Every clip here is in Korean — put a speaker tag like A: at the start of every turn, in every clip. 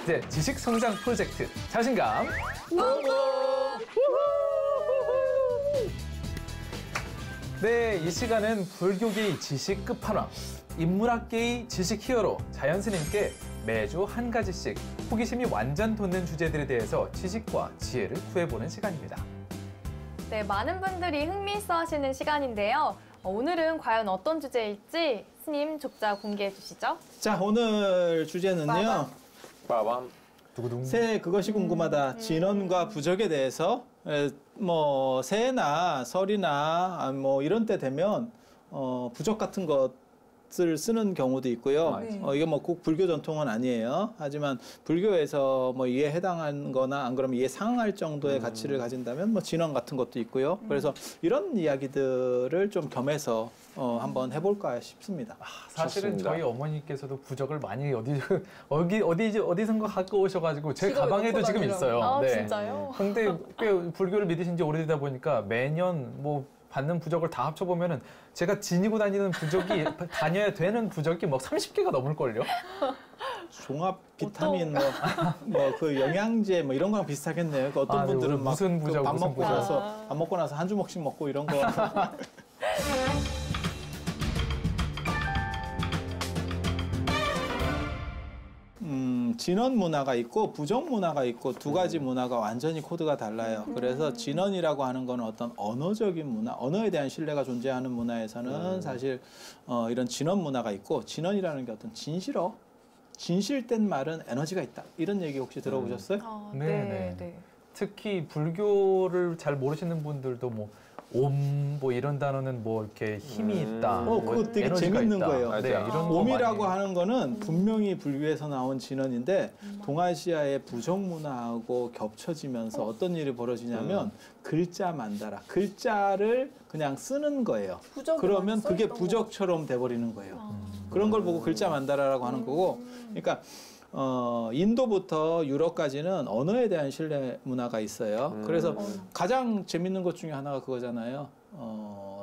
A: 이제 지식 성장 프로젝트 자신감. 네, 이 시간은 불교계의 지식 끝판왕, 인문학계의 지식 히어로 자연 스님께 매주 한 가지씩 호기심이 완전 돋는 주제들에 대해서 지식과 지혜를 구해보는 시간입니다.
B: 네, 많은 분들이 흥미있어 하시는 시간인데요. 오늘은 과연 어떤 주제일지 스님 족자 공개해 주시죠.
C: 자, 오늘 주제는요.
D: 빠밤.
C: 새해 그것이 궁금하다. 진언과 부적에 대해서 뭐 새해나 설이나 뭐 이런 때 되면 부적 같은 것을 쓰는 경우도 있고요. 이게 뭐 꼭 불교 전통은 아니에요. 하지만 불교에서 뭐 이에 해당한 거나 안 그러면 이에 상응할 정도의 가치를 가진다면 뭐 진언 같은 것도 있고요. 그래서 이런 이야기들을 좀 겸해서 한번 해볼까 싶습니다.
A: 사실은
D: 좋습니다.
A: 저희 어머니께서도 부적을 많이 어디선가 갖고 오셔가지고 제 가방에도 지금 있어요.
B: 아,
A: 네.
B: 진짜요?
A: 근데 꽤 불교를 믿으신 지 오래되다 보니까 매년 뭐 받는 부적을 다 합쳐보면은 제가 지니고 다니는 부적이 다녀야 되는 부적이 뭐 30개가 넘을걸요?
C: 종합 비타민 뭐 그 영양제 뭐 이런 거랑 비슷하겠네요. 그 어떤 분들은 막
A: 무슨 부적,
C: 밥
A: 무슨
C: 먹고
A: 부적.
C: 나서 밥 먹고 나서 한 주먹씩 먹고 이런 거. 진언 문화가 있고 부적 문화가 있고 두 가지 문화가 완전히 코드가 달라요. 그래서 진언이라고 하는 거는 어떤 언어적인 문화, 언어에 대한 신뢰가 존재하는 문화에서는 사실 이런 진언 문화가 있고, 진언이라는 게 어떤 진실어, 진실된 말은 에너지가 있다. 이런 얘기 혹시 들어보셨어요?
A: 네. 특히 불교를 잘 모르시는 분들도 뭐 옴, 이런 단어는 뭐 이렇게 힘이 있다.
C: 그거 되게
A: 에너지가
C: 재밌는
A: 있다.
C: 거예요.
A: 네, 이런 거
C: 옴이라고
A: 많이.
C: 하는 거는 분명히 불교에서 나온 진언인데 동아시아의 부적 문화하고 겹쳐지면서 어떤 일이 벌어지냐면 글자 만다라. 글자를 그냥 쓰는 거예요. 그러면 그게 부적처럼 돼버리는 거예요. 그런 걸 보고 글자 만다라라고 하는 거고. 그러니까 인도부터 유럽까지는 언어에 대한 신뢰 문화가 있어요. 그래서 가장 재밌는 것 중에 하나가 그거잖아요.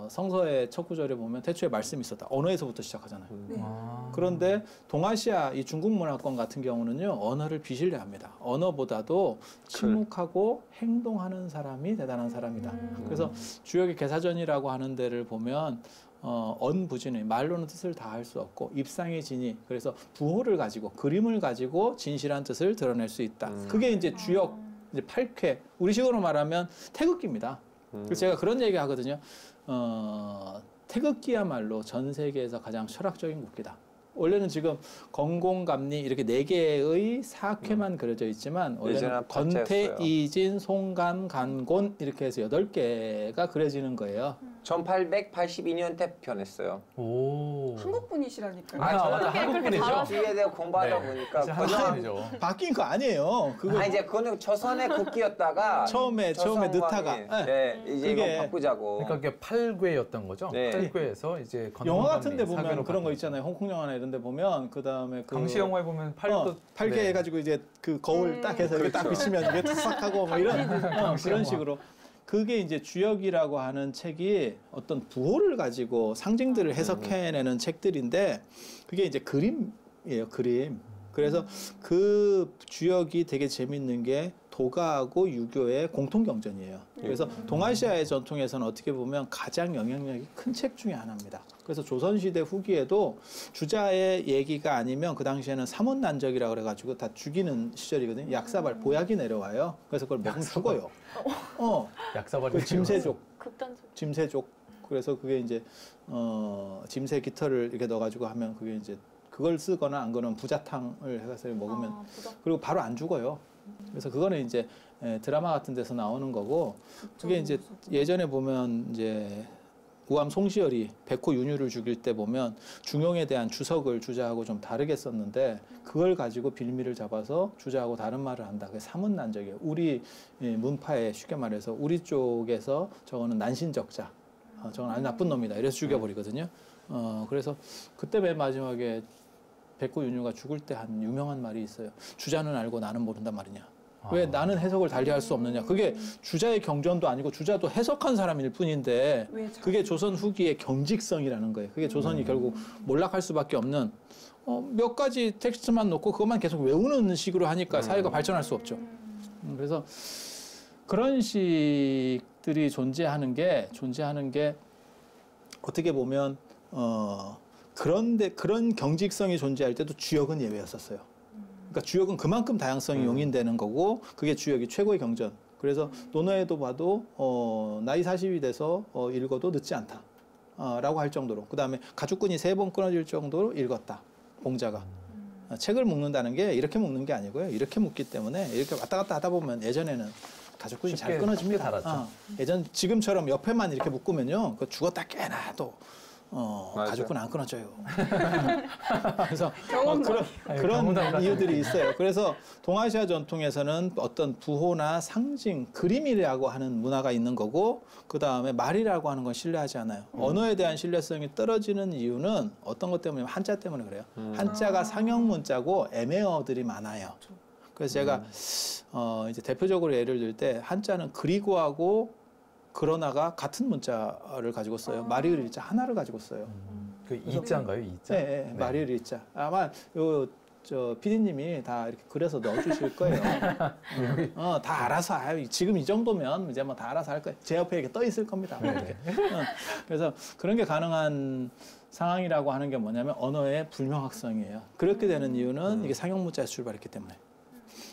C: 성서의 첫 구절에 보면 태초에 말씀이 있었다. 언어에서부터 시작하잖아요. 그런데 동아시아 이 중국 문화권 같은 경우는요, 언어를 비신뢰합니다. 언어보다도 침묵하고 행동하는 사람이 대단한 사람이다. 그래서 주역의 개사전이라고 하는 데를 보면 언부진의 말로는 뜻을 다 할 수 없고 입상의 진이, 그래서 부호를 가지고 그림을 가지고 진실한 뜻을 드러낼 수 있다. 그게 이제 주역 이제 8쾌, 우리식으로 말하면 태극기입니다. 그래서 제가 그런 얘기 하거든요. 태극기야말로 전 세계에서 가장 철학적인 국기다. 원래는 지금 건공감리 이렇게 4개의 사쾌만 그려져 있지만 원래는 건태, 이진, 송간, 간곤 이렇게 해서 8개가 그려지는 거예요.
D: 1882년에 편했어요.
A: 오.
E: 한국 분이시라니까요.
A: 맞아, 한국 분이죠.
D: 뒤에 대해 공부하다 보니까
A: 한국분이죠.
C: 바뀐 거 아니에요. 그거
D: 이제 그거는 조선의 국기였다가
C: 처음에 넣다가
D: 이제 이거 바꾸자고.
A: 그러니까 그게 8궤였던 거죠.
D: 네.
A: 8궤에서 이제
C: 영화 같은 데 보면 그런 거 있잖아요. 홍콩 영화나 이런 데 보면 그다음에
A: 당시 영화에 보면
C: 8개 해가지고 이제 그 거울 딱 해서 이렇게 딱 비치면 이게 탁 하고 뭐 이런 그런 식으로. 그게 이제 주역이라고 하는 책이 어떤 부호를 가지고 상징들을 해석해내는 책들인데 그게 이제 그림이에요, 그림. 그래서 그 주역이 되게 재밌는 게 도가하고 유교의 공통경전이에요. 그래서 동아시아의 전통에서는 어떻게 보면 가장 영향력이 큰 책 중에 하나입니다. 그래서 조선시대 후기에도 주자의 얘기가 아니면 그 당시에는 사문난적이라고 그래가지고 다 죽이는 시절이거든요. 약사발, 보약이 내려와요. 그래서 그걸 먹으면 죽어요.
A: 약사발이
C: 그 짐새족.
B: 극단적.
C: 짐새족. 그래서 그게 이제 짐새 깃털을 이렇게 넣어가지고 하면 그게 이제 그걸 쓰거나 안 그러면 부자탕을 해서 먹으면 그리고 바로 안 죽어요. 그래서 그거는 이제 드라마 같은 데서 나오는 거고, 그게 이제 예전에 보면 이제 우암 송시열이 백호 윤유를 죽일 때 보면 중용에 대한 주석을 주자하고 좀 다르게 썼는데 그걸 가지고 빌미를 잡아서 주자하고 다른 말을 한다. 그게 사문난적이에요. 우리 문파에 쉽게 말해서 우리 쪽에서 저거는 난신적자, 저건 아주 나쁜 놈이다. 이래서 죽여버리거든요. 그래서 그때 맨 마지막에 백호 윤유가 죽을 때 한 유명한 말이 있어요. 주자는 알고 나는 모른단 말이냐. 왜 나는 해석을 달리할 수 없느냐. 그게 주자의 경전도 아니고 주자도 해석한 사람일 뿐인데 그게 조선 후기의 경직성이라는 거예요. 그게 조선이 결국 몰락할 수밖에 없는 몇 가지 텍스트만 놓고 그것만 계속 외우는 식으로 하니까 사회가 발전할 수 없죠. 그래서 그런 식들이 존재하는 게 어떻게 보면 그런데 그런 경직성이 존재할 때도 주역은 예외였었어요. 그러니까 주역은 그만큼 다양성이 용인되는 거고 그게 주역이 최고의 경전. 그래서 논어에도 봐도 나이 40이 돼서 읽어도 늦지 않다. 라고 할 정도로. 그다음에 가죽끈이 3번 끊어질 정도로 읽었다. 봉자가. 책을 묶는다는 게 이렇게 묶는 게 아니고요. 이렇게 묶기 때문에 이렇게 왔다 갔다 하다 보면 예전에는 가죽끈이 잘 끊어집니다.
A: 쉽게 달았죠.
C: 예전 지금처럼 옆에만 이렇게 묶으면요. 그 죽었다 깨나도 가죽끈 안 끊어져요. 그래서 그런 이유들이 있어요. 그래서 동아시아 전통에서는 어떤 부호나 상징, 그림이라고 하는 문화가 있는 거고 그 다음에 말이라고 하는 건 신뢰하지 않아요. 언어에 대한 신뢰성이 떨어지는 이유는 어떤 것 때문에 한자 때문에 그래요. 한자가 상형 문자고 애매어들이 많아요. 그래서 제가 이제 대표적으로 예를 들 때 한자는 그리고하고 그러나가 같은 문자를 가지고 써요. 마리을 일자 하나를 가지고 써요.
A: 그 이자인가요, 이자?
C: 네, 마리을 일자. 아마 PD님이 다 이렇게 그려서 넣어주실 거예요. 다 알아서 지금 이 정도면 이제 뭐 다 알아서 할 거예요. 제 옆에 이렇게 떠 있을 겁니다. 이렇게. 그래서 그런 게 가능한 상황이라고 하는 게 뭐냐면 언어의 불명확성이에요. 그렇게 되는 이유는 이게 상형 문자에서 출발했기 때문에.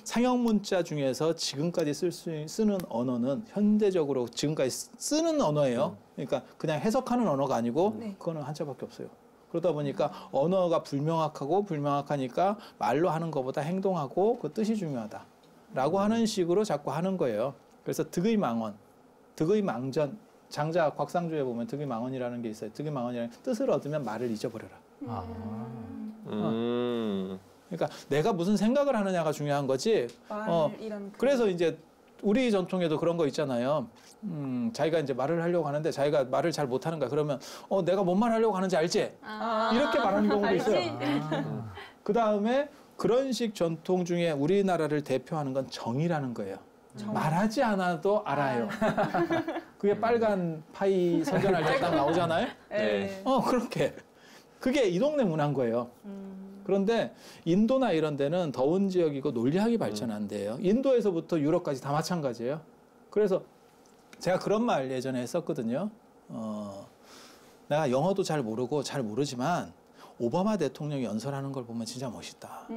C: 상형 문자 중에서 지금까지 쓰는 언어는 현대적으로 지금까지 쓰는 언어예요. 그러니까 그냥 해석하는 언어가 아니고 그거는 한자밖에 없어요. 그러다 보니까 언어가 불명확하니까 말로 하는 것보다 행동하고 그 뜻이 중요하다라고 하는 식으로 자꾸 하는 거예요. 그래서 득의망언, 득의망전, 장자 곽상조에 보면 득의망언이라는 게 있어요. 득의망언이라는 뜻을 얻으면 말을 잊어버려라. 그러니까 내가 무슨 생각을 하느냐가 중요한 거지. 그래서 이제 우리 전통에도 그런 거 있잖아요. 자기가 이제 말을 하려고 하는데 자기가 말을 잘 못하는 거야. 그러면 내가 뭔 말 하려고 하는지 알지? 이렇게 말하는 경우도 있어요. 그 다음에 그런 식 전통 중에 우리나라를 대표하는 건 정이라는 거예요. 말하지 않아도 알아요. 그게 빨간 파이 선전할 때 딱 나오잖아요.
D: 네.
C: 그렇게. 그게 이 동네 문화인 거예요. 그런데 인도나 이런 데는 더운 지역이고 논리학이 발전 안 돼요. 인도에서부터 유럽까지 다 마찬가지예요. 그래서 제가 그런 말 예전에 했었거든요. 내가 영어도 잘 모르고 잘 모르지만 오바마 대통령이 연설하는 걸 보면 진짜 멋있다.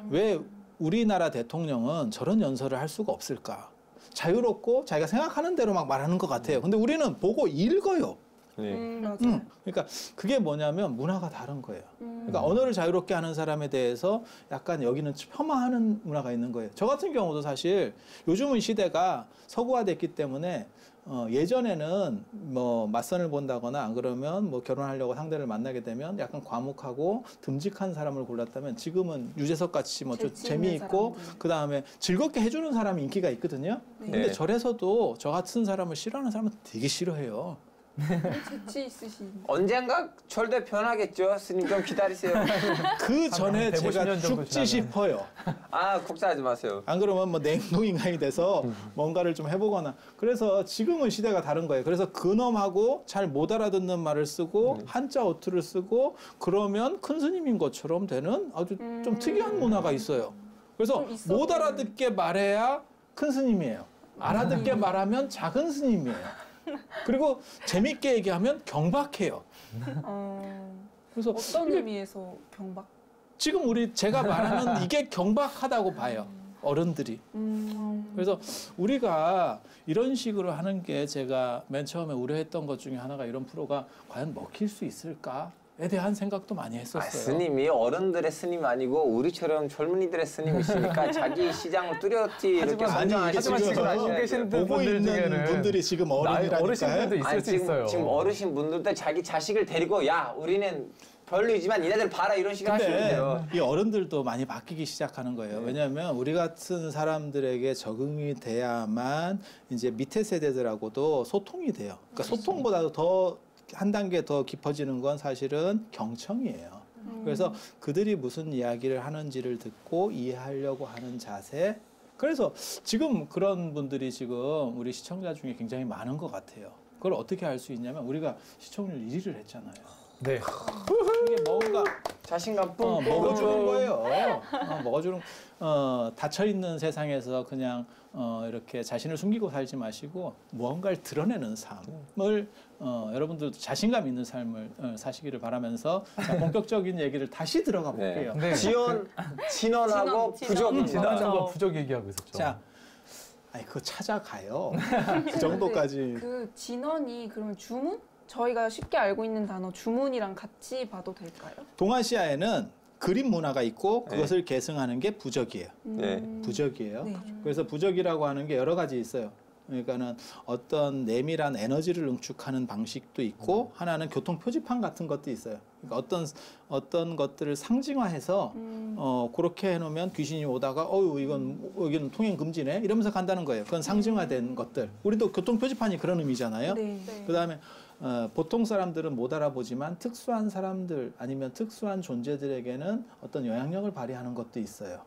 C: 왜 우리나라 대통령은 저런 연설을 할 수가 없을까? 자유롭고 자기가 생각하는 대로 막 말하는 것 같아요. 근데 우리는 보고 읽어요. 그러니까 그게 뭐냐면 문화가 다른 거예요. 그러니까 언어를 자유롭게 하는 사람에 대해서 약간 여기는 폄하하는 문화가 있는 거예요. 저 같은 경우도 사실 요즘은 시대가 서구화됐기 때문에 예전에는 뭐 맞선을 본다거나 안 그러면 뭐 결혼하려고 상대를 만나게 되면 약간 과묵하고 듬직한 사람을 골랐다면 지금은 유재석 같이 뭐 좀 재미있고 그 다음에 즐겁게 해주는 사람이 인기가 있거든요. 근데 절에서도 저 같은 사람을 싫어하는 사람은 되게 싫어해요.
E: 재치 있으신.
D: 언젠가 절대 변하겠죠. 스님 좀 기다리세요.
C: 그 전에 제가 죽지 싶어요.
D: 걱정하지 마세요.
C: 안 그러면 뭐 냉동인간이 돼서 뭔가를 좀 해보거나. 그래서 지금은 시대가 다른 거예요. 그래서 근엄하고 잘 못 알아듣는 말을 쓰고 한자 어투를 쓰고 그러면 큰 스님인 것처럼 되는 아주 좀 특이한 문화가 있어요. 그래서 못 알아듣게 말해야 큰 스님이에요. 알아듣게 말하면 작은 스님이에요. 그리고 재밌게 얘기하면 경박해요. 그래서
E: 어떤 의미에서 경박?
C: 지금 제가 말하는 이게 경박하다고 봐요. 어른들이. 그래서 우리가 이런 식으로 하는 게 제가 맨 처음에 우려했던 것 중에 하나가 이런 프로가 과연 먹힐 수 있을까? 에 대한 생각도 많이 했었어요.
D: 스님이 어른들의 스님 아니고 우리처럼 젊은이들의 스님이시니까 자기 시장을 뚜렷이 이렇게
C: 선정하시는 보고 있는 분들이 지금 어른이라니까요.
A: 어르신들도 있을 수 있어요.
D: 지금 어르신 분들도 자기 자식을 데리고 야 우리는 별로이지만 니네들 봐라 이런 식으로 하시면 돼요.
C: 이 어른들도 많이 바뀌기 시작하는 거예요. 왜냐하면 우리 같은 사람들에게 적응이 돼야만 이제 밑에 세대들하고도 소통이 돼요. 그러니까 소통보다도 더 한 단계 더 깊어지는 건 사실은 경청이에요. 그래서 그들이 무슨 이야기를 하는지를 듣고 이해하려고 하는 자세. 그래서 지금 그런 분들이 지금 우리 시청자 중에 굉장히 많은 것 같아요. 그걸 어떻게 알 수 있냐면 우리가 시청률 1위를 했잖아요.
A: 네.
C: 이게 뭔가
D: 자신감 뿜.
C: 먹어주는 거예요. 먹어주는 닫혀 있는 세상에서 그냥 이렇게 자신을 숨기고 살지 마시고 무언가를 드러내는 삶을 여러분들도 자신감 있는 삶을 사시기를 바라면서 자, 본격적인 얘기를 다시 들어가 볼게요.
A: 네.
D: 진원하고 부적입니다.
A: 지난주가 부적 얘기하고 있었죠.
C: 자, 아니 그거 찾아가요. 그 정도까지.
E: 그 진원이 그러면 주문? 저희가 쉽게 알고 있는 단어 주문이랑 같이 봐도 될까요?
C: 동아시아에는 그림 문화가 있고 그것을 계승하는 게 부적이에요.
D: 네.
C: 부적이에요.
E: 네.
C: 그래서 부적이라고 하는 게 여러 가지 있어요. 그러니까는 어떤 내밀한 에너지를 응축하는 방식도 있고 하나는 교통 표지판 같은 것도 있어요. 그러니까 어떤 것들을 상징화해서 그렇게 해놓으면 귀신이 오다가 이건 여기는 통행 금지네 이러면서 간다는 거예요. 그건 상징화된 것들. 우리도 교통 표지판이 그런 의미잖아요.
E: 네.
C: 그다음에 보통 사람들은 못 알아보지만 특수한 사람들 아니면 특수한 존재들에게는 어떤 영향력을 발휘하는 것도 있어요.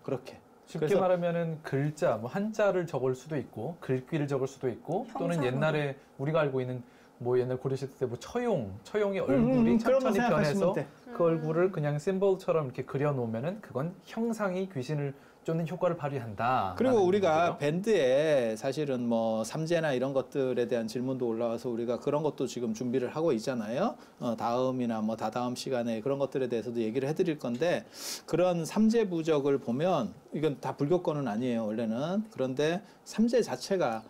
C: 그렇게.
A: 쉽게
C: 그래서-
A: 말하면은 글자, 뭐 한자를 적을 수도 있고 글귀를 적을 수도 있고 또는
E: 형상으로.
A: 옛날에 우리가 알고 있는 뭐 옛날 고려시대 때 뭐 처용의 얼굴이
C: 그런 거
A: 천천히
C: 생각하시면
A: 변해서
C: 돼.
A: 그 얼굴을 그냥 심볼처럼 이렇게 그려놓으면은 그건 형상이 귀신을 쫓는 효과를 발휘한다.
C: 그리고 우리가 밴드에 사실은 뭐 삼재나 이런 것들에 대한 질문도 올라와서 우리가 그런 것도 지금 준비를 하고 있잖아요. 다음이나 뭐 다다음 시간에 그런 것들에 대해서도 얘기를 해드릴 건데 그런 삼재 부적을 보면 이건 다 불교권은 아니에요 원래는. 그런데 삼재 자체가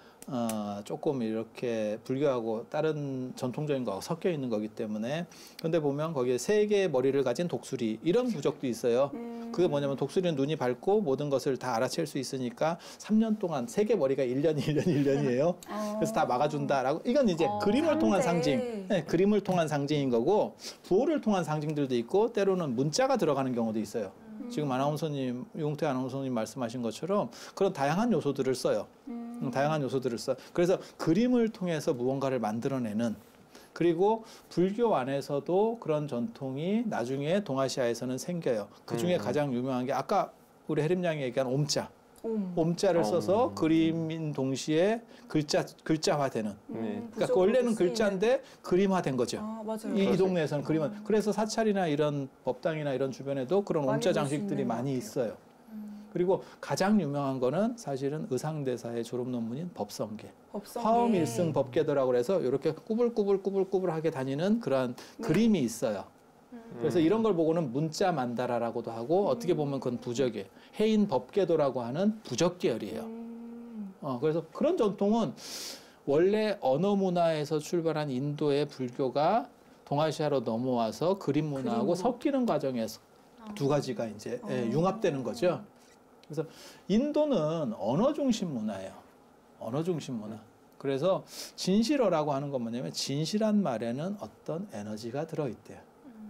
C: 조금 이렇게 불교하고 다른 전통적인 거하고 섞여 있는 거기 때문에 근데 보면 거기에 3개의 머리를 가진 독수리 이런 부적도 있어요. 그게 뭐냐면 독수리는 눈이 밝고 모든 것을 다 알아챌 수 있으니까 3년 동안 3개 머리가 1년이에요. 그래서 다 막아준다라고. 이건 이제 그림을 통한 상징. 네, 그림을 통한 상징인 거고 부호를 통한 상징들도 있고 때로는 문자가 들어가는 경우도 있어요. 지금 아나운서님, 유홍태 아나운서님 말씀하신 것처럼 그런 다양한 요소들을 써요. 다양한 요소들을 써. 그래서 그림을 통해서 무언가를 만들어내는 그리고 불교 안에서도 그런 전통이 나중에 동아시아에서는 생겨요. 그 중에 가장 유명한 게 아까 우리 혜림 양이 얘기한 옴자. 옴자를 써서 그림인 동시에 글자화되는. 그러니까 원래는 글자인데 그림화된 거죠.
E: 맞아요.
C: 이 동네에서는 그림화. 그래서 사찰이나 이런 법당이나 이런 주변에도 그런
E: 많이
C: 옴자
E: 볼수
C: 장식들이
E: 있는 것
C: 많이
E: 같아요.
C: 있어요. 그리고 가장 유명한 거는 사실은 의상대사의 졸업 논문인 법성계. 화엄일승 법계도라고 그래서 이렇게 꾸불꾸불하게 다니는 그러한 그림이 있어요. 그래서 이런 걸 보고는 문자 만다라라고도 하고 어떻게 보면 그건 부적이에요. 해인 법계도라고 하는 부적 계열이에요. 그래서 그런 전통은 원래 언어 문화에서 출발한 인도의 불교가 동아시아로 넘어와서 그림 문화하고 섞이는 과정에서 두 가지가 이제 융합되는 거죠. 그래서 인도는 언어 중심 문화예요. 언어 중심 문화. 그래서 진실어라고 하는 건 뭐냐면 진실한 말에는 어떤 에너지가 들어있대요.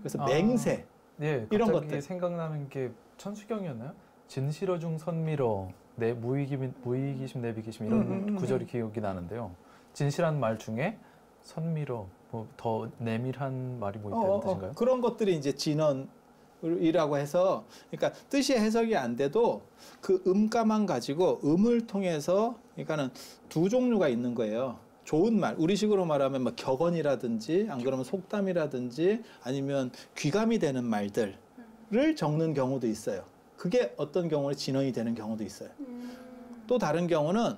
C: 그래서 맹세
A: 예,
C: 이런
A: 갑자기
C: 것들.
A: 생각나는 게 천수경이었나요? 진실어 중 선밀어 내 무의기심 내비기심 이런 구절이 기억이 나는데요. 진실한 말 중에 선밀어 뭐 더 내밀한 말이 뭐 있다는 뜻인가요?
C: 그런 것들이 이제 진언이라고 해서 그러니까 뜻이 해석이 안 돼도 그 음가만 가지고 음을 통해서 그러니까는 두 종류가 있는 거예요. 좋은 말, 우리식으로 말하면 뭐 격언이라든지 안 그러면 속담이라든지 아니면 귀감이 되는 말들을 적는 경우도 있어요. 그게 어떤 경우는 진언이 되는 경우도 있어요. 또 다른 경우는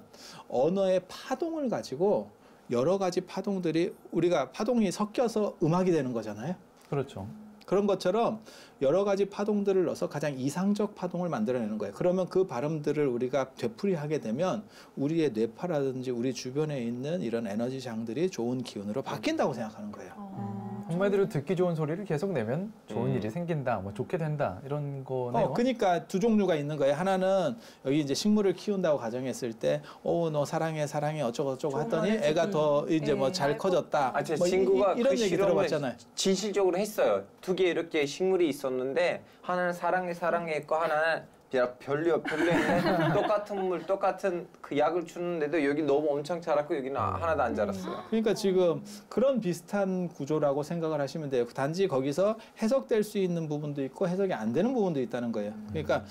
C: 언어의 파동을 가지고 여러 가지 파동들이 우리가 파동이 섞여서 음악이 되는 거잖아요.
A: 그렇죠.
C: 그런 것처럼 여러 가지 파동들을 넣어서 가장 이상적 파동을 만들어내는 거예요. 그러면 그 발음들을 우리가 되풀이하게 되면 우리의 뇌파라든지 우리 주변에 있는 이런 에너지 장들이 좋은 기운으로 바뀐다고 생각하는 거예요.
A: 한마디로 듣기 좋은 소리를 계속 내면 좋은 일이 생긴다, 뭐 좋게 된다 이런 거네요.
C: 그러니까 두 종류가 있는 거예요. 하나는 여기 이제 식물을 키운다고 가정했을 때, 너 사랑해 어쩌고 하더니 애가 더 이제 뭐 잘 커졌다.
D: 제
C: 뭐
D: 친구가
C: 이런
D: 그
C: 얘기
D: 실험을
C: 들어봤잖아요.
D: 진실적으로 했어요. 2개 이렇게 식물이 있었는데 하나는 사랑해 했고 하나는 별로 했는데 똑같은 물 똑같은 그 약을 주는데도 여기 너무 엄청 자랐고 여기는 하나도 안 자랐어요.
C: 그러니까 지금 그런 비슷한 구조라고 생각을 하시면 돼요. 단지 거기서 해석될 수 있는 부분도 있고 해석이 안 되는 부분도 있다는 거예요. 그러니까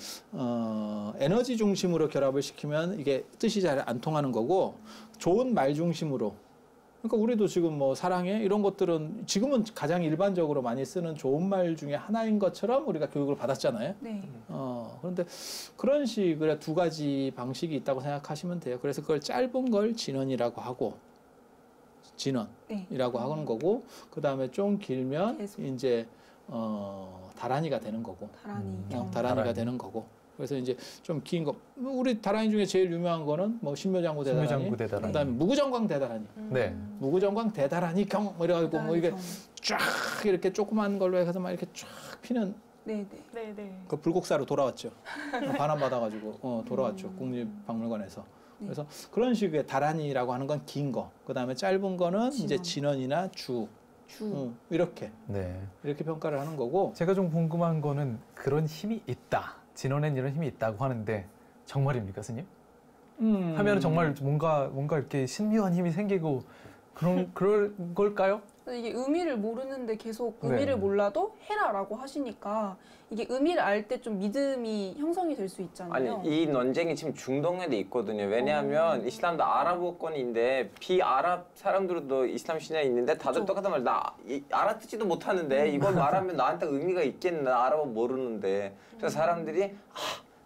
C: 에너지 중심으로 결합을 시키면 이게 뜻이 잘 안 통하는 거고 좋은 말 중심으로 그러니까 우리도 지금 뭐 사랑해 이런 것들은 지금은 가장 일반적으로 많이 쓰는 좋은 말 중에 하나인 것처럼 우리가 교육을 받았잖아요.
E: 네.
C: 그런데 그런 식의 두 가지 방식이 있다고 생각하시면 돼요. 그래서 그걸 짧은 걸 진원이라고 하고 진원이라고 하는 거고, 그 다음에 좀 길면
E: 계속.
C: 이제 다란이가 되는 거고,
E: 다란이.
C: 다란이가
A: 다란이.
C: 되는 거고. 그래서 이제 좀 긴 거, 우리 다란이 중에 제일 유명한 거는 뭐 신묘장구 대다란이,
A: 신묘장구 대다란이.
C: 그다음에 무구정광 대다란이,
A: 네.
C: 무구정광 대다란이 경 이래가지고 뭐 이게 쫙 이렇게 조그만 걸로 해서 막 이렇게 쫙 피는
E: 네네.
B: 네네.
C: 그 불국사로 돌아왔죠. 반환 받아가지고 돌아왔죠. 국립박물관에서.
E: 네.
C: 그래서 그런 식의 다란이라고 하는 건 긴 거, 그 다음에 짧은 거는 이제
E: 진원.
C: 진원이나 주, 이렇게
A: 네.
C: 평가를 하는 거고.
A: 제가 좀 궁금한 거는 그런 힘이 있다. 진원엔 이런 힘이 있다고 하는데 정말입니까, 스님? 하면 정말 뭔가 이렇게 신묘한 힘이 생기고 그럴 걸까요?
E: 이게 의미를 모르는데 계속
A: 네.
E: 의미를 몰라도 해라라고 하시니까 이게 의미를 알 때 좀 믿음이 형성이 될 수 있잖아요.
D: 아니 이 논쟁이 지금 중동에도 있거든요. 왜냐하면 이슬람도 아랍어권인데 비아랍 사람들도 이슬람 신앙이 있는데 다들
E: 그쵸.
D: 똑같은 말. 나 알아듣지도 못하는데 이걸 말하면 나한테 의미가 있겠나? 아랍어 모르는데. 그래서 사람들이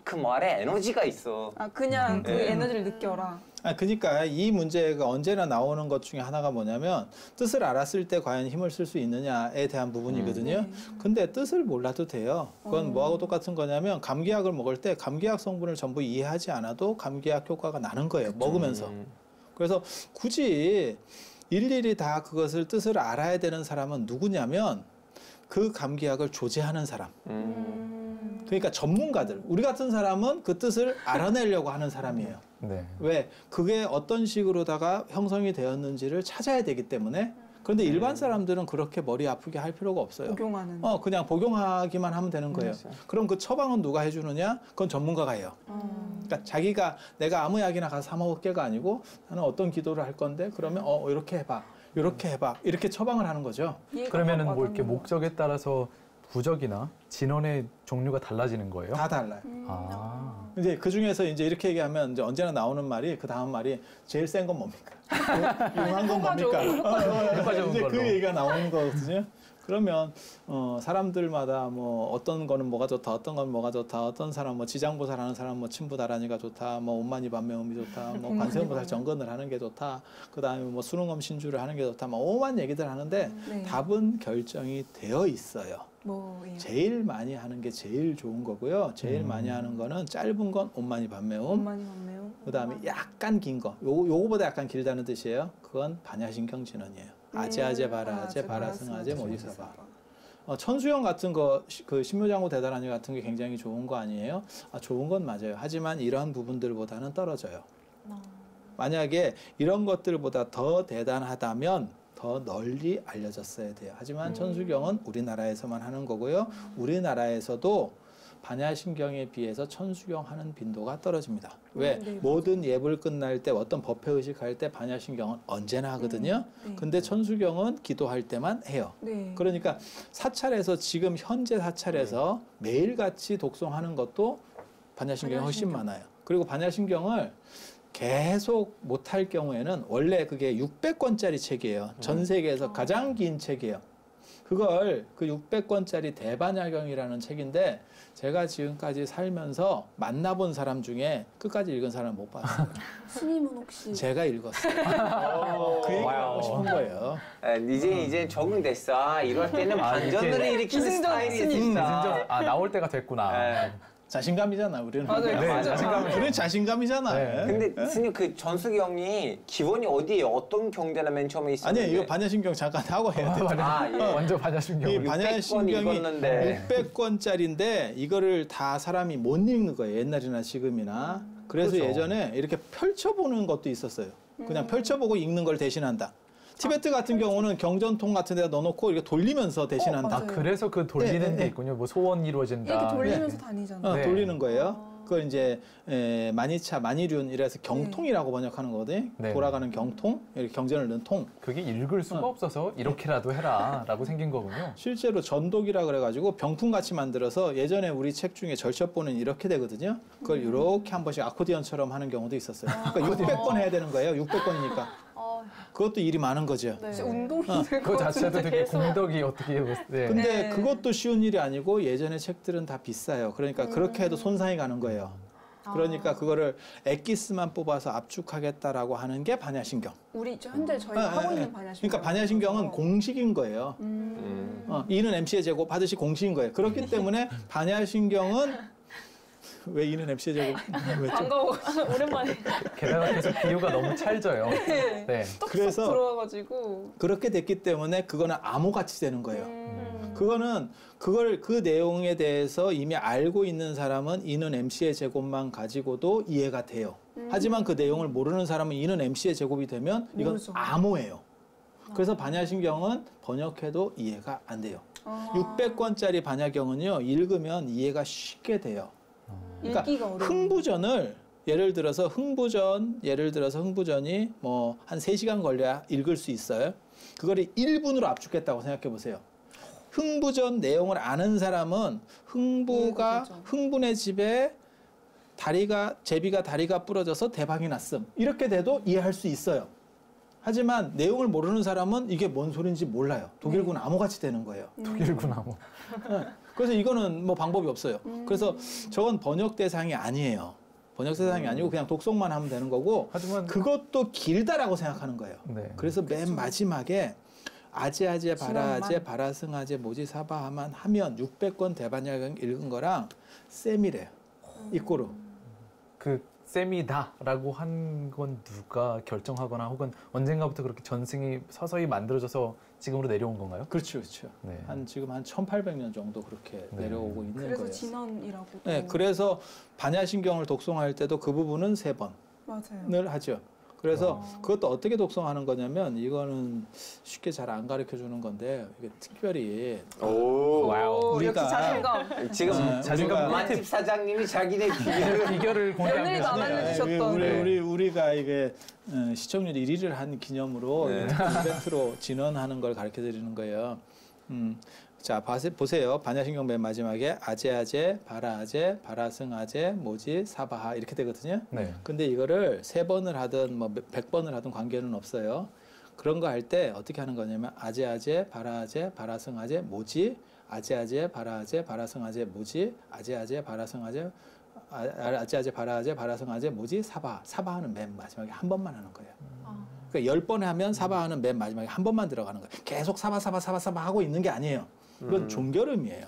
D: 그 말에 에너지가 있어.
E: 그냥 그
D: 네.
E: 에너지를 느껴라.
C: 그러니까 이 문제가 언제나 나오는 것 중에 하나가 뭐냐면 뜻을 알았을 때 과연 힘을 쓸 수 있느냐에 대한 부분이거든요. 근데 뜻을 몰라도 돼요. 그건 뭐하고 똑같은 거냐면 감기약을 먹을 때 감기약 성분을 전부 이해하지 않아도 감기약 효과가 나는 거예요. 먹으면서. 그래서 굳이 일일이 다 그것을 뜻을 알아야 되는 사람은 누구냐면 그 감기약을 조제하는 사람. 그러니까 전문가들. 우리 같은 사람은 그 뜻을 알아내려고 하는 사람이에요.
A: 네.
C: 왜? 그게 어떤 식으로다가 형성이 되었는지를 찾아야 되기 때문에. 그런데 일반 사람들은 그렇게 머리 아프게 할 필요가 없어요.
E: 복용하는.
C: 그냥 복용하기만 하면 되는 거예요. 그럼 그 처방은 누가 해주느냐? 그건 전문가가 해요. 그러니까 내가 아무 약이나 가서 사 먹을게가 아니고 나는 어떤 기도를 할 건데 그러면 이렇게 해봐. 이렇게 해봐. 이렇게 처방을 하는 거죠.
E: 이해가
A: 그러면은
E: 막
A: 뭐 이렇게
E: 와닿는 것
A: 목적에 따라서 부적이나 진원의 종류가 달라지는 거예요?
C: 다 달라요.
A: 아.
C: 이제 그 중에서 이제 이렇게 얘기하면 이제 언제나 나오는 말이 그 다음 말이 제일 센 건 뭡니까? 용한 건 뭡니까?
A: 효과적인
C: 이제 그
A: 걸로.
C: 얘기가 나오는 거거든요. 그러면 사람들마다 뭐 어떤 거는 뭐가 좋다, 어떤 건 뭐가 좋다, 어떤 사람 뭐 지장보살 하는 사람 뭐 친부다란이가 좋다, 뭐 온만이 반매음이 좋다, 뭐 관세음보살 정건을 하는 게 좋다, 그 다음에 뭐 수능엄 신주를 하는 게 좋다, 뭐 오만 얘기들 하는데
E: 네.
C: 답은 결정이 되어 있어요.
E: 뭐예요?
C: 제일 많이 하는 게 제일 좋은 거고요. 제일 많이 하는 거는 짧은 건 온만이 반매음,
E: 엄마니 맞네요.
C: 그다음에 약간 긴 거, 요거보다 약간 길다는 뜻이에요. 그건 반야신경 진원이에요. 아제아제 바라제 바라승아제 모지사바. 천수영 같은 거, 그 신묘장구 대다란이 같은 게 굉장히 좋은 거 아니에요? 좋은 건 맞아요. 하지만 이런 부분들보다는 떨어져요. 만약에 이런 것들보다 더 대단하다면 더 널리 알려졌어야 돼요. 하지만 천수경은 우리나라에서만 하는 거고요. 우리나라에서도 반야신경에 비해서 천수경 하는 빈도가 떨어집니다. 왜?
E: 네,
C: 모든 예불 끝날 때 어떤 법회 의식할 때 반야신경은 언제나 하거든요.
E: 네.
C: 근데 천수경은 기도할 때만 해요.
E: 네.
C: 그러니까 사찰에서 지금 현재 사찰에서 매일같이 독송하는 것도 반야신경이 훨씬 많아요. 그리고 반야신경을 계속 못할 경우에는 원래 그게 600권짜리 책이에요. 전 세계에서 가장 긴 책이에요. 그걸 그 600권짜리 대반야경이라는 책인데 제가 지금까지 살면서 만나본 사람 중에 끝까지 읽은 사람 못 봤어요.
E: 스님은 혹시
C: 제가 읽었어요. 그 얘기를 하고 싶은 거예요.
D: 이제 적응됐어. 이럴 때는 반전을 일으키는
E: 기승전
D: 스타일이
E: 스님.
D: 진짜.
A: 나올 때가 됐구나.
D: 네.
C: 자신감이잖아, 우리는.
E: 맞아요.
A: 네,
E: 진짜.
A: 자신감을
C: 우리는 자신감이잖아.
A: 네.
D: 근데 스님 그 전수경이 기본이 어디예요? 어떤 경제나 맨 처음에 있었는데?
C: 아니야, 이거 반야신경 잠깐 하고 해야 돼.
D: 예.
A: 완전 반야신경.
C: 이
D: 600권
C: 반야신경이
D: 읽었는데.
C: 600권짜리인데 이거를 다 사람이 못 읽는 거예요. 옛날이나 지금이나. 그래서
A: 그렇죠.
C: 예전에 이렇게 펼쳐보는 것도 있었어요. 그냥 펼쳐보고 읽는 걸 대신한다. 티베트 같은 경우는 경전통 같은 데다 넣어놓고 이렇게 돌리면서 대신한다.
E: 맞아요.
A: 그래서 그 돌리는
C: 네,
A: 게
C: 네.
A: 있군요. 뭐 소원 이루어진다.
E: 이렇게 돌리면서 다니잖아요.
A: 네.
C: 돌리는 거예요. 그걸 이제 만이차, 만이륜 이래서 경통이라고 번역하는 거거든요.
A: 네.
C: 돌아가는 경통, 이렇게 경전을 넣은 통.
A: 그게 읽을 수가 없어서 이렇게라도 해라라고 생긴 거군요.
C: 실제로 전독이라 그래가지고 병풍같이 만들어서 예전에 우리 책 중에 절첩본은 이렇게 되거든요. 그걸 이렇게 한 번씩 아코디언처럼 하는 경우도 있었어요. 그러니까 600권 해야 되는 거예요. 600권이니까. 그것도 일이 많은 거죠.
B: 네.
E: 진짜 운동이 될
A: 그거
E: 것
A: 자체도
E: 같은데
A: 되게
E: 계속.
A: 공덕이 어떻게 네.
C: 근데
E: 네.
C: 그것도 쉬운 일이 아니고 예전에 책들은 다 비싸요. 그러니까 그렇게 해도 손상이 가는 거예요. 그러니까 그거를 엑기스만 뽑아서 압축하겠다라고 하는 게 반야신경.
E: 현재 저희가 하고 있는 반야신경.
C: 그러니까 반야신경은 공식인 거예요. E는 MC의 제곱 하듯이 공식인 거예요. 그렇기 때문에 반야신경은 왜 E는 MC의 제곱? 왜 좀-
E: 반가워.
B: 오랜만에.
A: 게다가 계속 비유가 너무 찰져요. 네.
E: 똑똑
C: 그래서
E: 들어와가지고.
C: 그렇게 됐기 때문에 그거는 암호같이 되는 거예요.
B: 음.
C: 그거는 그 내용에 대해서 이미 알고 있는 사람은 E는 MC의 제곱만 가지고도 이해가 돼요. 하지만 그 내용을 모르는 사람은 E는 MC의 제곱이 되면 이건
E: 모르죠.
C: 암호예요. 그래서 반야신경은 번역해도 이해가 안 돼요. 600권짜리 반야경은요, 읽으면 이해가 쉽게 돼요. 그러니까
E: 읽기가 어려워.
C: 흥부전을 예를 들어서 흥부전이 뭐 한 3시간 걸려야 읽을 수 있어요. 그거를 1분으로 압축했다고 생각해 보세요. 흥부전 내용을 아는 사람은 흥분의 집에 제비가 다리가 부러져서 대박이 났음. 이렇게 돼도 이해할 수 있어요. 하지만 내용을 모르는 사람은 이게 뭔 소린지 몰라요. 독일군 암호같이 되는 거예요.
A: 독일군 암호.
C: 그래서 이거는 뭐 방법이 없어요. 그래서 저건 번역 대상이 아니에요. 번역 대상이 아니고 그냥 독송만 하면 되는 거고,
A: 하지만
C: 그것도 길다라고 생각하는 거예요.
A: 네.
C: 그래서 맨 마지막에 아제아제 바라아제
E: 진원만.
C: 바라승아제 모지사바하만 하면 600권 대반야경 읽은 거랑 셈이래요. 이꼬르.
A: 그 셈이다라고 한 건 누가 결정하거나 혹은 언젠가부터 그렇게 전승이 서서히 만들어져서 지금으로 내려온 건가요?
C: 그렇죠, 그렇죠.
A: 네.
C: 지금 한 1800년 정도 그렇게
A: 네.
C: 내려오고 있는
E: 그래서
C: 거예요.
E: 진원이라고.
C: 네, 그래서 반야신경을 독송할 때도 그 부분은 3번을
E: 맞아요.
C: 하죠. 그래서 그것도 어떻게 독송하는 거냐면, 이거는 쉽게 잘 안 가르쳐 주는 건데, 이게 특별히
D: 오.
A: 와우.
E: 역시
C: 우리가-
E: 자신감.
D: 지금
A: 자신감
D: 맛집 사장님이 자기네 비결을
A: 비결을 공개하고
E: 며느리도 안
A: 계시네요.
E: 알려주셨던.
C: 우리가 이게 시청률 1위를 한 기념으로
D: 네.
C: 이벤트로 진원하는 걸 가르쳐 드리는 거예요. 자, 보세요. 반야신경 맨 마지막에 아제아제, 바라아제, 바라승아제, 모지, 사바하 이렇게 되거든요.
A: 네.
C: 근데 이거를 3번을 하든 뭐 100번을 하든 관계는 없어요. 그런 거 할 때 어떻게 하는 거냐면 아제아제, 바라아제, 바라승아제, 모지, 아제아제, 바라아제, 바라승아제, 모지, 아제아제, 바라승아제, 아제아제, 바라아제, 바라승아제, 모지, 사바하는 맨 마지막에 한 번만 하는 거예요. 그러니까 10번 하면 사바하는 맨 마지막에 한 번만 들어가는 거예요. 계속 사바 하고 있는 게 아니에요. 이건 종결음이에요.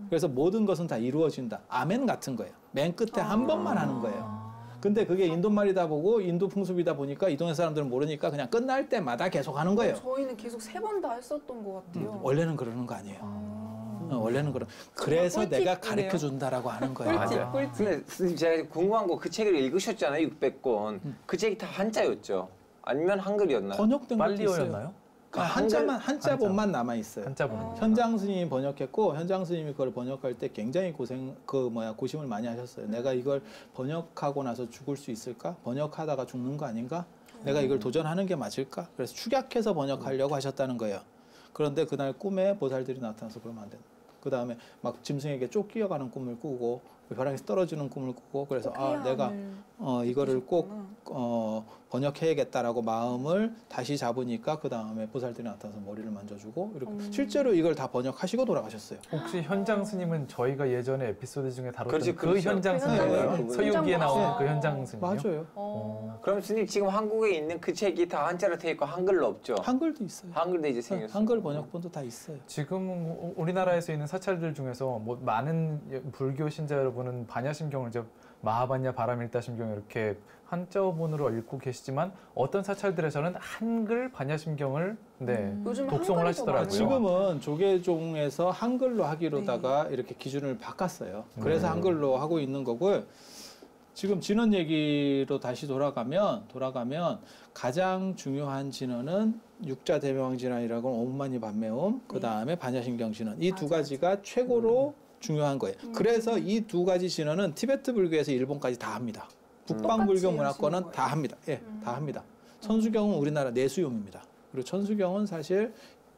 C: 그래서 모든 것은 다 이루어진다. 아멘 같은 거예요. 맨 끝에 한 번만 하는 거예요. 근데 그게 인도말이다 보고 인도 풍습이다 보니까 이 동네 사람들은 모르니까 그냥 끝날 때마다 계속 하는 거예요.
E: 저희는 계속 3번 다 했었던 것 같아요.
C: 원래는 그러는 거 아니에요. 원래는 그래서
E: 꿀팁이네요.
C: 내가 가르쳐 준다라고 하는 거예요.
A: 맞아요.
D: 근데 선생님 제가 궁금한 거, 그 책을 읽으셨잖아요, 600권. 그 책이 다 한자였죠? 아니면 한글이었나요?
C: 번역된 것도 있어요.
A: 빨리어였나요?
C: 한자본만 남아 있어요.
A: 한자분.
C: 현장 스님이 번역했고, 현장 스님이 그걸 번역할 때 굉장히 고심을 많이 하셨어요. 내가 이걸 번역하고 나서 죽을 수 있을까? 번역하다가 죽는 거 아닌가? 내가 이걸 도전하는 게 맞을까? 그래서 축약해서 번역하려고 하셨다는 거예요. 그런데 그날 꿈에 보살들이 나타나서 그러면 안 된다. 그 다음에 막 짐승에게 쫓기어가는 꿈을 꾸고, 벼락에서 떨어지는 꿈을 꾸고, 그래서 내가 이거를 꼭 번역해야겠다라고 마음을 다시 잡으니까 그 다음에 보살들이 나타나서 머리를 만져주고 이렇게 실제로 이걸 다 번역하시고 돌아가셨어요.
A: 혹시 현장 스님은 저희가 예전에 에피소드 중에 다뤘던
D: 그렇지,
A: 그
D: 그렇죠.
A: 현장
B: 그
A: 스님인가요?
D: 현장
A: 서유기에
B: 스님.
A: 나오는
B: 아.
A: 그 현장 스님이요?
C: 맞아요.
D: 그럼 스님 지금 한국에 있는 그 책이 다 한자로 돼 있고 한글로 없죠?
C: 한글도 있어요.
D: 한글도 이제 생겼어요.
C: 한글 번역본도 다 있어요.
A: 지금 우리나라에서 있는 사찰들 중에서 뭐 많은 불교 신자 여러분은 반야심경을 이제 마하반야 바라밀다심경 이렇게 한자본으로 읽고 계시지만 어떤 사찰들에서는 한글 반야심경을
E: 요즘
A: 독송을
E: 한글이 더
A: 하시더라고요.
E: 많아요.
C: 지금은 조계종에서 한글로 하기로다가 이렇게 기준을 바꿨어요. 그래서 한글로 하고 있는 거고요. 지금 진원 얘기로 다시 돌아가면 가장 중요한 진원은 육자 대명왕 진원이라고 오문만이 반매음, 그 다음에 반야심경 진원. 이 두 가지가 최고로 중요한 거예요. 그래서 이 두 가지 진원은 티베트 불교에서 일본까지 다 합니다. 북방 불교
E: 똑같이
C: 문화권은
E: 하시는
C: 다 합니다. 예, 다 합니다. 천수경은 우리나라 내수용입니다. 그리고 천수경은 사실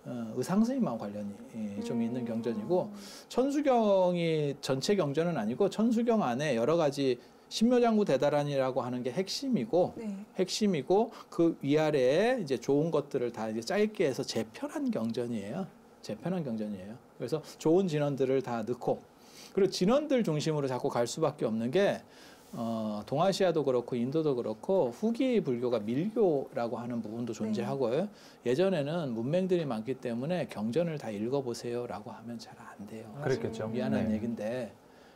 C: 의상스님하고 관련이 좀 있는 경전이고, 천수경이 전체 경전은 아니고 천수경 안에 여러 가지 신묘장구 대다란이라고 하는 게 핵심이고
E: 네.
C: 핵심이고 그 위아래에 이제 좋은 것들을 다 이제 짧게 해서 재편한 경전이에요. 재편한 경전이에요. 그래서 좋은 진원들을 다 넣고 그리고 진원들 중심으로 자꾸 갈 수밖에 없는 게 동아시아도 그렇고 인도도 그렇고 후기 불교가 밀교라고 하는 부분도 존재하고요. 예전에는 문맹들이 많기 때문에 경전을 다 읽어보세요라고 하면 잘 안 돼요.
A: 그랬겠죠.
C: 미안한
A: 네.
C: 얘기인데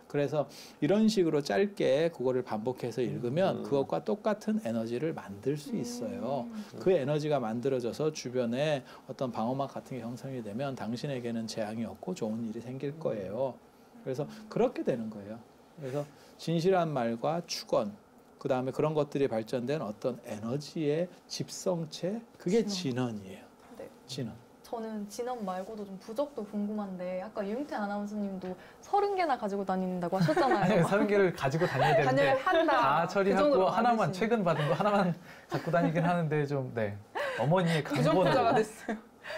C: 그래서 이런 식으로 짧게 그거를 반복해서 읽으면 그것과 똑같은 에너지를 만들 수 있어요. 그 에너지가 만들어져서 주변에 어떤 방어막 같은 게 형성이 되면 당신에게는 재앙이 없고 좋은 일이 생길 거예요. 그래서 그렇게 되는 거예요. 그래서 진실한 말과 축원, 그 다음에 그런 것들이 발전된 어떤 에너지의 집성체, 그게 진원이에요.
B: 네.
C: 진원.
B: 저는 진원 말고도 좀 부적도 궁금한데 아까 유영태 아나운서님도 30개나 가지고 다닌다고 하셨잖아요.
A: 30개를 가지고 다녀야 되는데
E: 단열 한다.
A: 다
E: 그
A: 처리하고
E: 정도로
A: 하나만
E: 많으시네.
A: 최근 받은 거 하나만 갖고 다니긴 하는데 좀 네. 어머니의
E: 부적부자가
A: 강권으로
E: 됐어요.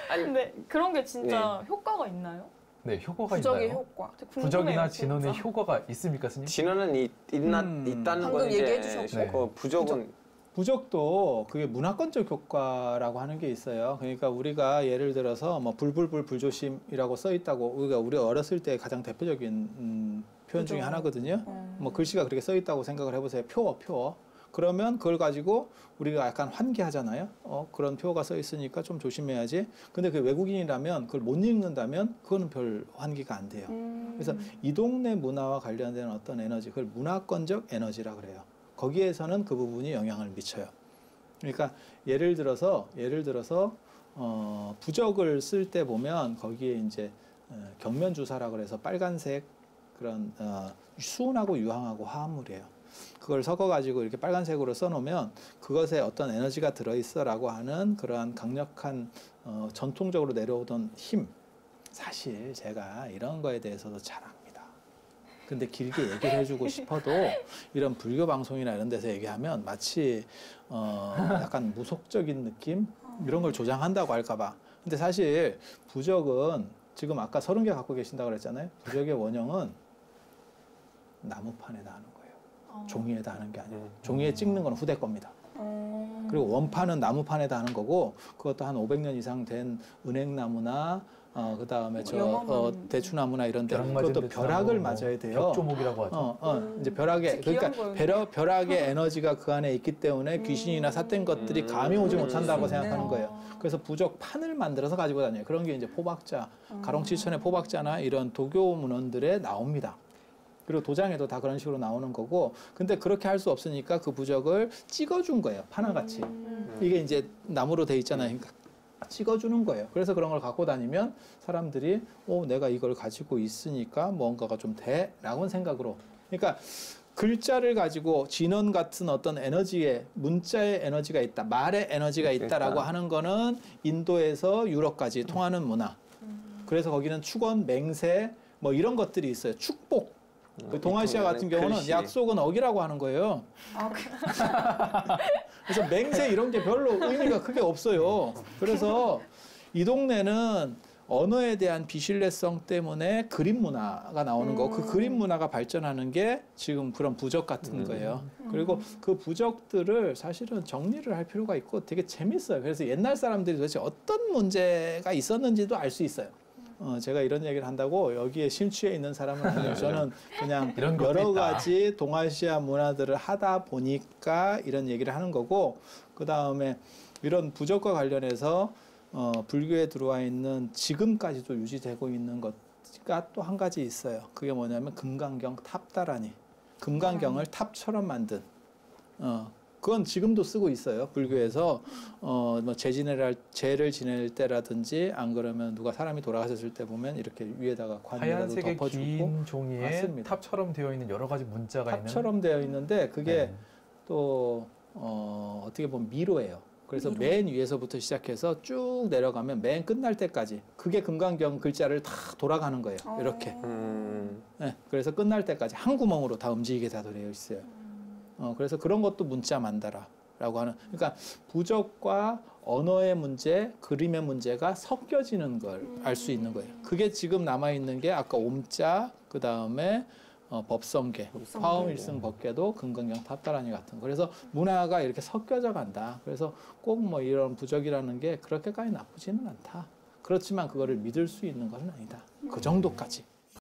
D: 아니
B: 근데 그런 게 진짜 효과가 있나요?
A: 네, 효과가
E: 부적의
A: 있나요?
E: 효과.
A: 부적이나
B: 궁금해요,
A: 진원의
B: 진짜.
A: 효과가 있습니까, 스님?
D: 진원은 있다는
E: 방금
D: 건 이제
E: 얘기해 주셨고.
A: 네.
D: 그 부적은
C: 부적도 그게 문화권적 효과라고 하는 게 있어요. 그러니까 우리가 예를 들어서 뭐 불불불 불조심이라고 써 있다고 우리 어렸을 때 가장 대표적인 표현 중에
E: 부적.
C: 하나거든요. 뭐 글씨가 그렇게 써 있다고 생각을 해보세요. 표어. 그러면 그걸 가지고 우리가 약간 환기하잖아요. 그런 표어가 써 있으니까 좀 조심해야지. 근데 그 외국인이라면 그걸 못 읽는다면 그거는 별 환기가 안 돼요. 그래서 이 동네 문화와 관련된 어떤 에너지, 그걸 문화권적 에너지라 그래요. 거기에서는 그 부분이 영향을 미쳐요. 그러니까 예를 들어서 부적을 쓸 때 보면 거기에 이제 경면주사라 그래서 빨간색 그런 수은하고 유황하고 화합물이에요. 그걸 섞어가지고 이렇게 빨간색으로 써놓으면 그것에 어떤 에너지가 들어있어라고 하는 그러한 강력한 전통적으로 내려오던 힘. 사실 제가 이런 거에 대해서도 잘 압니다. 근데 길게 얘기를 해주고 싶어도 이런 불교 방송이나 이런 데서 얘기하면 마치 약간 무속적인 느낌 이런 걸 조장한다고 할까봐. 근데 사실 부적은 지금 아까 30개 갖고 계신다고 그랬잖아요. 부적의 원형은 나무판에다 하는 거예요. 종이에다 하는 게 아니에요. 종이에 찍는 건 후대 겁니다. 그리고 원판은 나무판에다 하는 거고 그것도 한 500년 이상 된 은행나무나 그 다음에 대추나무나 이런 데 그것도 벼락을 맞아야 돼요.
A: 벽조목이라고 하죠.
C: 이제 벼락에
E: 진짜
C: 그러니까
E: 귀한
C: 벼락의 에너지가 그 안에 있기 때문에 귀신이나 삿된 것들이 감이 오지 못한다고 생각하는 거예요. 그래서 부적 판을 만들어서 가지고 다녀요. 그런 게 이제 포박자, 가롱칠천의 포박자나 이런 도교 문헌들에 나옵니다. 그리고 도장에도 다 그런 식으로 나오는 거고, 근데 그렇게 할 수 없으니까 그 부적을 찍어준 거예요. 판화같이. 이게 이제 나무로 돼 있잖아요. 그러니까 찍어주는 거예요. 그래서 그런 걸 갖고 다니면 사람들이 내가 이걸 가지고 있으니까 뭔가가 좀 돼라고 생각으로. 그러니까 글자를 가지고 진원 같은 어떤 에너지에 문자의 에너지가 있다, 말의 에너지가 있다라고 하는 거는 인도에서 유럽까지 통하는 문화. 그래서 거기는 축원, 맹세 뭐 이런 것들이 있어요. 축복. 그 동아시아 같은 경우는
D: 글씨.
C: 약속은 어기라고 하는 거예요. 그래서 맹세 이런 게 별로 의미가 크게 없어요. 그래서 이 동네는 언어에 대한 비신뢰성 때문에 그림 문화가 나오는 거고 그 그림 문화가 발전하는 게 지금 그런 부적 같은 거예요. 그리고 그 부적들을 사실은 정리를 할 필요가 있고 되게 재밌어요. 그래서 옛날 사람들이 도대체 어떤 문제가 있었는지도 알 수 있어요. 제가 이런 얘기를 한다고 여기에 심취해 있는 사람은 아니에요. 저는 그냥 여러 가지 동아시아 문화들을 하다 보니까 이런 얘기를 하는 거고, 그 다음에 이런 부적과 관련해서 불교에 들어와 있는 지금까지도 유지되고 있는 것가 또 한 가지 있어요. 그게 뭐냐면 금강경 탑다라니. 금강경을 탑처럼 만든. 그건 지금도 쓰고 있어요. 불교에서 뭐 제를 지낼 때라든지 안 그러면 누가 사람이 돌아가셨을 때 보면 이렇게 위에다가 관이라도
A: 하얀색의
C: 덮어주고
A: 긴 종이에
C: 맞습니다.
A: 탑처럼 되어 있는 여러 가지 문자가
C: 탑처럼 되어 있는데 그게
A: 네.
C: 또 어떻게 보면 미로예요. 그래서 맨 위에서부터 시작해서 쭉 내려가면 맨 끝날 때까지 그게 금강경 글자를 다 돌아가는 거예요. 이렇게. 네, 그래서 끝날 때까지 한 구멍으로 다 움직이게 다 되어 있어요. 그래서 그런 것도 문자 만다라라고 하는. 그러니까 부적과 언어의 문제, 그림의 문제가 섞여지는 걸 알 수 있는 거예요. 그게 지금 남아 있는 게 아까 옴자, 그 다음에 법성계, 화엄일승 법계도 금강경 탑다라니 같은 거. 그래서 문화가 이렇게 섞여져 간다. 그래서 꼭 뭐 이런 부적이라는 게 그렇게까지 나쁘지는 않다. 그렇지만 그거를 믿을 수 있는 건 아니다. 그 정도까지.